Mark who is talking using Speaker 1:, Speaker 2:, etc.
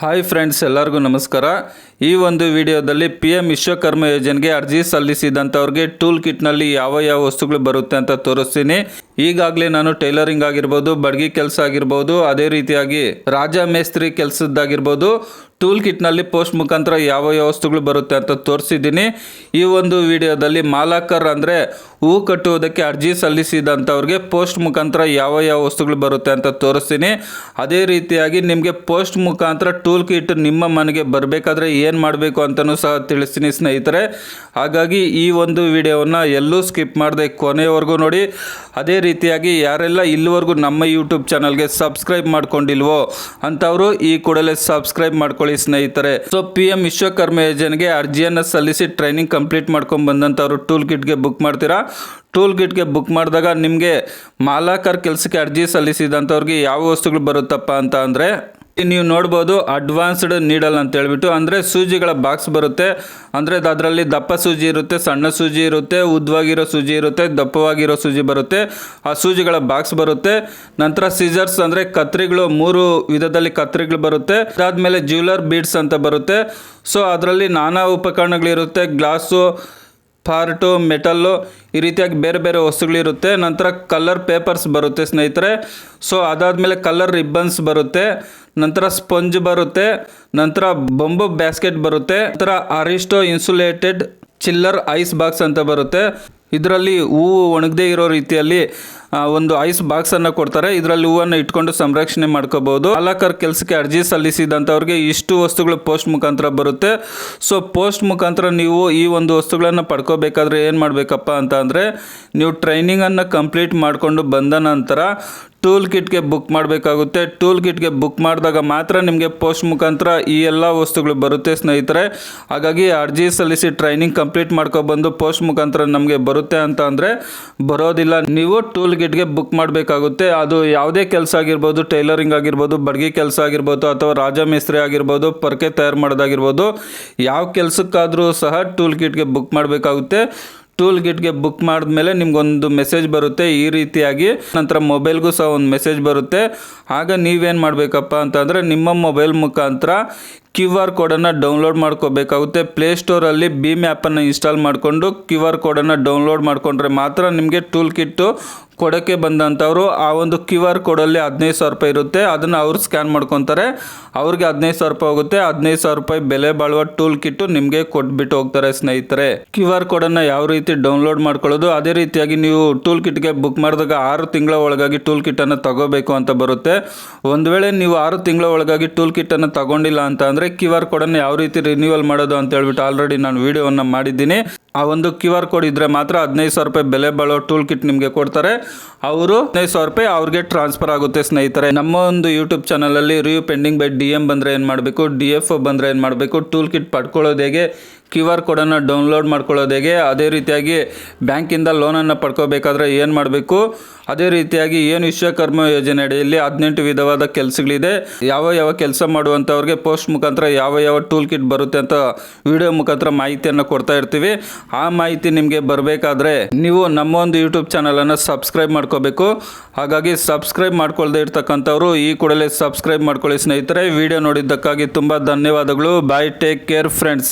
Speaker 1: Hi friends, ಎಲ್ಲರಿಗೂ ನಮಸ್ಕಾರ. ಈ ಒಂದು ವಿಡಿಯೋದಲ್ಲಿ PM ವಿಶ್ವಕರ್ಮ ಯೋಜನೆಗೆ ಅರ್ಜಿ ಸಲ್ಲಿಸಿದಂಥವ್ರಿಗೆ ಟೂಲ್ ಕಿಟ್ನಲ್ಲಿ ಯಾವ ವಸ್ತುಗಳು ಬರುತ್ತೆ ಅಂತ ತೋರಿಸ್ತೀನಿ. ಈಗಾಗಲೇ ನಾನು ಟೈಲರಿಂಗ್ ಆಗಿರ್ಬೋದು, ಬಡ್ಗಿ ಕೆಲಸ ಆಗಿರ್ಬೋದು, ಅದೇ ರೀತಿಯಾಗಿ ರಾಜ ಮೇಸ್ತ್ರಿ ಕೆಲಸದ್ದಾಗಿರ್ಬೋದು, ಟೂಲ್ ಕಿಟ್ನಲ್ಲಿ ಪೋಸ್ಟ್ ಮುಖಾಂತರ ಯಾವ ವಸ್ತುಗಳು ಬರುತ್ತೆ ಅಂತ ತೋರಿಸಿದ್ದೀನಿ. ಈ ಒಂದು ವಿಡಿಯೋದಲ್ಲಿ ಮಾಲಾಕರ್ ಅಂದರೆ ಹೂ ಕಟ್ಟುವುದಕ್ಕೆ ಅರ್ಜಿ ಸಲ್ಲಿಸಿದಂಥವ್ರಿಗೆ ಪೋಸ್ಟ್ ಮುಖಾಂತರ ಯಾವ ವಸ್ತುಗಳು ಬರುತ್ತೆ ಅಂತ ತೋರಿಸ್ತೀನಿ. ಅದೇ ರೀತಿಯಾಗಿ ನಿಮಗೆ ಪೋಸ್ಟ್ ಮುಖಾಂತರ ಟೂಲ್ ಕಿಟ್ ನಿಮ್ಮ ಮನೆಗೆ ಬರಬೇಕಾದ್ರೆ ಏನು ಮಾಡಬೇಕು ಅಂತಲೂ ಸಹ ತಿಳಿಸ್ತೀನಿ ಸ್ನೇಹಿತರೆ. ಹಾಗಾಗಿ ಈ ಒಂದು ವಿಡಿಯೋವನ್ನು ಎಲ್ಲೂ ಸ್ಕಿಪ್ ಮಾಡದೆ ಕೊನೆಯವರೆಗೂ ನೋಡಿ. ಅದೇ ರೀತಿಯಾಗಿ ಯಾರೆಲ್ಲ ಇಲ್ಲಿವರೆಗೂ ನಮ್ಮ ಯೂಟ್ಯೂಬ್ ಚಾನಲ್ಗೆ ಸಬ್ಸ್ಕ್ರೈಬ್ ಮಾಡ್ಕೊಂಡಿಲ್ವೋ ಅಂಥವರು ಈ ಕೂಡಲೇ ಸಬ್ಸ್ಕ್ರೈಬ್ ಮಾಡ್ಕೊಳ್ಳಿ ಸ್ನೇಹಿತರೆ. ಸೊ PM ವಿಶ್ವಕರ್ಮ ಯೋಜನೆಗೆ ಅರ್ಜಿಯನ್ನು ಸಲ್ಲಿಸಿ ಟ್ರೈನಿಂಗ್ ಕಂಪ್ಲೀಟ್ ಮಾಡ್ಕೊಂಡು ಬಂದಂಥವ್ರು ಟೂಲ್ ಕಿಟ್ಗೆ ಬುಕ್ ಮಾಡ್ತೀರಾ. ಟೂಲ್ ಕಿಟ್ಗೆ ಬುಕ್ ಮಾಡಿದಾಗ ನಿಮಗೆ ಮಾಲಾಕರ್ ಕೆಲಸಕ್ಕೆ ಅರ್ಜಿ ಸಲ್ಲಿಸಿದಂಥವ್ರಿಗೆ ಯಾವ ವಸ್ತುಗಳು ಬರುತ್ತಪ್ಪ ಅಂತ ಅಂದರೆ ನೀವು ನೋಡ್ಬೋದು, ಅಡ್ವಾನ್ಸ್ಡ್ ನೀಡಲ್ ಅಂತ ಹೇಳ್ಬಿಟ್ಟು, ಅಂದರೆ ಸೂಜಿಗಳ ಬಾಕ್ಸ್ ಬರುತ್ತೆ. ಅಂದರೆ ಅದರಲ್ಲಿ ದಪ್ಪ ಸೂಜಿ ಇರುತ್ತೆ, ಸಣ್ಣ ಸೂಜಿ ಇರುತ್ತೆ, ಉದ್ದವಾಗಿರೋ ಸೂಜಿ ಇರುತ್ತೆ, ದಪ್ಪವಾಗಿರೋ ಸೂಜಿ ಬರುತ್ತೆ. ಆ ಸೂಜಿಗಳ ಬಾಕ್ಸ್ ಬರುತ್ತೆ. ನಂತರ ಸೀಸರ್ಸ್ ಅಂದರೆ ಕತ್ರಿಗಳು, 3 ವಿಧದಲ್ಲಿ ಕತ್ರಿಗಳು ಬರುತ್ತೆ. ಅದಾದಮೇಲೆ ಜ್ಯುವೆಲರ್ ಬೀಡ್ಸ್ ಅಂತ ಬರುತ್ತೆ. ಸೊ ಅದರಲ್ಲಿ ನಾನಾ ಉಪಕರಣಗಳಿರುತ್ತೆ, ಗ್ಲಾಸು, ಪಾರ್ಟು, ಮೆಟಲ್ಲು, ಈ ರೀತಿಯಾಗಿ ಬೇರೆ ಬೇರೆ ವಸ್ತುಗಳಿರುತ್ತೆ. ನಂತರ ಕಲರ್ ಪೇಪರ್ಸ್ ಬರುತ್ತೆ ಸ್ನೇಹಿತರೆ. ಸೊ ಅದಾದಮೇಲೆ ಕಲರ್ ರಿಬ್ಬನ್ಸ್ ಬರುತ್ತೆ. ನಂತರ ಸ್ಪಂಜ್ ಬರುತ್ತೆ. ನಂತರ ಬಂಬು ಬ್ಯಾಸ್ಕೆಟ್ ಬರುತ್ತೆ. ನಂತರ ಅರಿಸ್ಟೋ ಇನ್ಸುಲೇಟೆಡ್ ಚಿಲ್ಲರ್ ಐಸ್ ಬಾಕ್ಸ್ ಅಂತ ಬರುತ್ತೆ. ಇದರಲ್ಲಿ ಹೂವು ಒಣಗದೇ ಇರೋ ರೀತಿಯಲ್ಲಿ ಒಂದು ಐಸ್ ಬಾಕ್ಸನ್ನು ಕೊಡ್ತಾರೆ. ಇದರಲ್ಲಿ ಹೂವನ್ನು ಇಟ್ಕೊಂಡು ಸಂರಕ್ಷಣೆ ಮಾಡ್ಕೋಬೋದು. ಮಾಲಾಕರ್ ಕೆಲಸಕ್ಕೆ ಅರ್ಜಿ ಸಲ್ಲಿಸಿದಂಥವ್ರಿಗೆ ಇಷ್ಟು ವಸ್ತುಗಳು ಪೋಸ್ಟ್ ಮುಖಾಂತರ ಬರುತ್ತೆ. ಸೊ ಪೋಸ್ಟ್ ಮುಖಾಂತರ ನೀವು ಈ ಒಂದು ವಸ್ತುಗಳನ್ನು ಪಡ್ಕೋಬೇಕಾದ್ರೆ ಏನು ಮಾಡಬೇಕಪ್ಪ ಅಂತ ಅಂದರೆ, ನೀವು ಟ್ರೈನಿಂಗನ್ನು ಕಂಪ್ಲೀಟ್ ಮಾಡಿಕೊಂಡು ಬಂದ ನಂತರ ಟೂಲ್ ಕಿಟ್ಗೆ ಬುಕ್ ಮಾಡಬೇಕಾಗುತ್ತೆ. ಟೂಲ್ ಕಿಟ್ಗೆ ಬುಕ್ ಮಾಡಿದಾಗ ಮಾತ್ರ ನಿಮಗೆ ಪೋಸ್ಟ್ ಮುಖಾಂತರ ಈ ಎಲ್ಲ ವಸ್ತುಗಳು ಬರುತ್ತೆ ಸ್ನೇಹಿತರೆ. ಹಾಗಾಗಿ ಅರ್ಜಿ ಸಲ್ಲಿಸಿ ಟ್ರೈನಿಂಗ್ ಕಂಪ್ಲೀಟ್ ಮಾಡ್ಕೊಬಂದು ಪೋಸ್ಟ್ ಮುಖಾಂತರ ನಮಗೆ ಬರುತ್ತೆ ಅಂತ ಅಂದರೆ ಬರೋದಿಲ್ಲ. ನೀವು ಟೂಲ್ ಕಿಟ್ಗೆ ಬುಕ್ ಮಾಡಬೇಕಾಗುತ್ತೆ. ಅದು ಯಾವುದೇ ಕೆಲಸ ಆಗಿರ್ಬೋದು, ಟೈಲರಿಂಗ್ ಆಗಿರ್ಬೋದು, ಬಡ್ಗಿ ಕೆಲಸ ಆಗಿರ್ಬೋದು, ಅಥವಾ ರಾಜ ಮೇಸ್ತ್ರಿ ಆಗಿರ್ಬೋದು, ಪರ್ಕೆ ತಯಾರು ಮಾಡೋದಾಗಿರ್ಬೋದು, ಯಾವ ಕೆಲಸಕ್ಕಾದರೂ ಸಹ ಟೂಲ್ ಕಿಟ್ಗೆ ಬುಕ್ ಮಾಡಬೇಕಾಗುತ್ತೆ. ಟೂಲ್ ಕಿಟ್ಗೆ ಬುಕ್ ಮಾಡಿದ್ಮೇಲೆ ನಿಮ್ಗೊಂದು ಮೆಸೇಜ್ ಬರುತ್ತೆ ಈ ರೀತಿಯಾಗಿ. ನಂತರ ಮೊಬೈಲ್ಗೂ ಸಹ ಒಂದು ಮೆಸೇಜ್ ಬರುತ್ತೆ. ಆಗ ನೀವೇನು ಮಾಡಬೇಕಪ್ಪ ಅಂತಂದರೆ, ನಿಮ್ಮ ಮೊಬೈಲ್ ಮುಖಾಂತರ QR ಕೋಡನ್ನು ಡೌನ್ಲೋಡ್ ಮಾಡ್ಕೋಬೇಕಾಗುತ್ತೆ. ಪ್ಲೇಸ್ಟೋರಲ್ಲಿ ಭೀಮ್ ಆ್ಯಪನ್ನು ಇನ್ಸ್ಟಾಲ್ ಮಾಡಿಕೊಂಡು QR ಕೋಡನ್ನು ಡೌನ್ಲೋಡ್ ಮಾಡಿಕೊಂಡ್ರೆ ಮಾತ್ರ ನಿಮಗೆ ಟೂಲ್ ಕಿಟ್ಟು ಕೊಡೋಕ್ಕೆ ಬಂದಂಥವ್ರು ಆ ಒಂದು QR ಕೋಡಲ್ಲಿ 15,000 ರೂಪಾಯಿ ಇರುತ್ತೆ. ಅದನ್ನು ಅವ್ರು ಸ್ಕ್ಯಾನ್ ಮಾಡ್ಕೊತಾರೆ. ಅವ್ರಿಗೆ 15,000 ರೂಪಾಯಿ ಹೋಗುತ್ತೆ. 15,000 ರೂಪಾಯಿ ಬೆಲೆ ಬಾಳುವ ಟೂಲ್ ಕಿಟ್ಟು ನಿಮಗೆ ಕೊಟ್ಬಿಟ್ಟು ಹೋಗ್ತಾರೆ ಸ್ನೇಹಿತರೆ. QR ಕೋಡನ್ನು ಯಾವ ರೀತಿ ಡೌನ್ಲೋಡ್ ಮಾಡ್ಕೊಳ್ಳೋದು, ಅದೇ ರೀತಿಯಾಗಿ ನೀವು ಟೂಲ್ ಕಿಟ್ಗೆ ಬುಕ್ ಮಾಡಿದಾಗ 6 ತಿಂಗಳ ಒಳಗಾಗಿ ಟೂಲ್ ಕಿಟ್ಟನ್ನು ತಗೋಬೇಕು ಅಂತ ಬರುತ್ತೆ. ಒಂದು ವೇಳೆ ನೀವು 6 ತಿಂಗಳ ಒಳಗಾಗಿ ಟೂಲ್ ಕಿಟ್ಟನ್ನು ತಗೊಂಡಿಲ್ಲ ಅಂತ ಅಂದರೆ QR ಕೋಡನ್ನು ಯಾವ ರೀತಿ ರಿನ್ಯೂವಲ್ ಮಾಡೋದು ಅಂತ ಹೇಳ್ಬಿಟ್ಟು ಆಲ್ರೆಡಿ ನಾನು ವಿಡಿಯೋವನ್ನು ಮಾಡಿದ್ದೀನಿ. ಆ ಒಂದು QR ಕೋಡ್ ಇದ್ದರೆ ಮಾತ್ರ 15,000 ರೂಪಾಯಿ ಬೆಲೆ ಬಾಳೋ ಟೂಲ್ ಕಿಟ್ ನಿಮಗೆ ಕೊಡ್ತಾರೆ. ಅವರು 15,000 ರೂಪಾಯಿ ಅವ್ರಿಗೆ ಟ್ರಾನ್ಸ್ಫರ್ ಆಗುತ್ತೆ ಸ್ನೇಹಿತರೆ. ನಮ್ಮ ಒಂದು ಯೂಟ್ಯೂಬ್ ಚಾನಲಲ್ಲಿ ರಿವ್ಯೂ ಪೆಂಡಿಂಗ್ ಬೈ DM ಬಂದರೆ ಏನು ಮಾಡಬೇಕು, DF ಬಂದರೆ ಏನು ಮಾಡಬೇಕು, ಟೂಲ್ ಕಿಟ್ ಪಡ್ಕೊಳ್ಳೋದು ಹೇಗೆ, QR ಕೋಡನ್ನು ಡೌನ್ಲೋಡ್ ಮಾಡ್ಕೊಳ್ಳೋದು ಹೇಗೆ, ಅದೇ ರೀತಿಯಾಗಿ ಬ್ಯಾಂಕಿಂದ ಲೋನನ್ನು ಪಡ್ಕೋಬೇಕಾದ್ರೆ ಏನು ಮಾಡಬೇಕು, ಅದೇ ರೀತಿಯಾಗಿ ಏನು ವಿಶ್ವಕರ್ಮ ಯೋಜನೆ ಅಡಿಯಲ್ಲಿ 18 ವಿಧವಾದ ಕೆಲಸಗಳಿದೆ, ಯಾವ ಕೆಲಸ ಮಾಡುವಂಥವ್ರಿಗೆ ಪೋಸ್ಟ್ ಮುಖಾಂತರ ಯಾವ ಟೂಲ್ ಕಿಟ್ ಬರುತ್ತೆ ಅಂತ ವಿಡಿಯೋ ಮುಖಾಂತರ ಮಾಹಿತಿಯನ್ನು ಕೊಡ್ತಾ ಇರ್ತೀವಿ. ಆ ಮಾಹಿತಿ ನಿಮಗೆ ಬರಬೇಕಾದ್ರೆ ನೀವು ನಮ್ಮ ಒಂದು ಯೂಟ್ಯೂಬ್ ಚಾನಲನ್ನು ಸಬ್ಸ್ಕ್ರೈಬ್ ಮಾಡ್ಕೋಬೇಕು. ಹಾಗಾಗಿ ಸಬ್ಸ್ಕ್ರೈಬ್ ಮಾಡ್ಕೊಳ್ದೇ ಇರ್ತಕ್ಕಂಥವ್ರು ಈ ಕೂಡಲೇ ಸಬ್ಸ್ಕ್ರೈಬ್ ಮಾಡ್ಕೊಳ್ಳಿ ಸ್ನೇಹಿತರೆ. ವಿಡಿಯೋ ನೋಡಿದ್ದಕ್ಕಾಗಿ ತುಂಬ ಧನ್ಯವಾದಗಳು. ಬಾಯ್, ಟೇಕ್ ಕೇರ್ ಫ್ರೆಂಡ್ಸ್.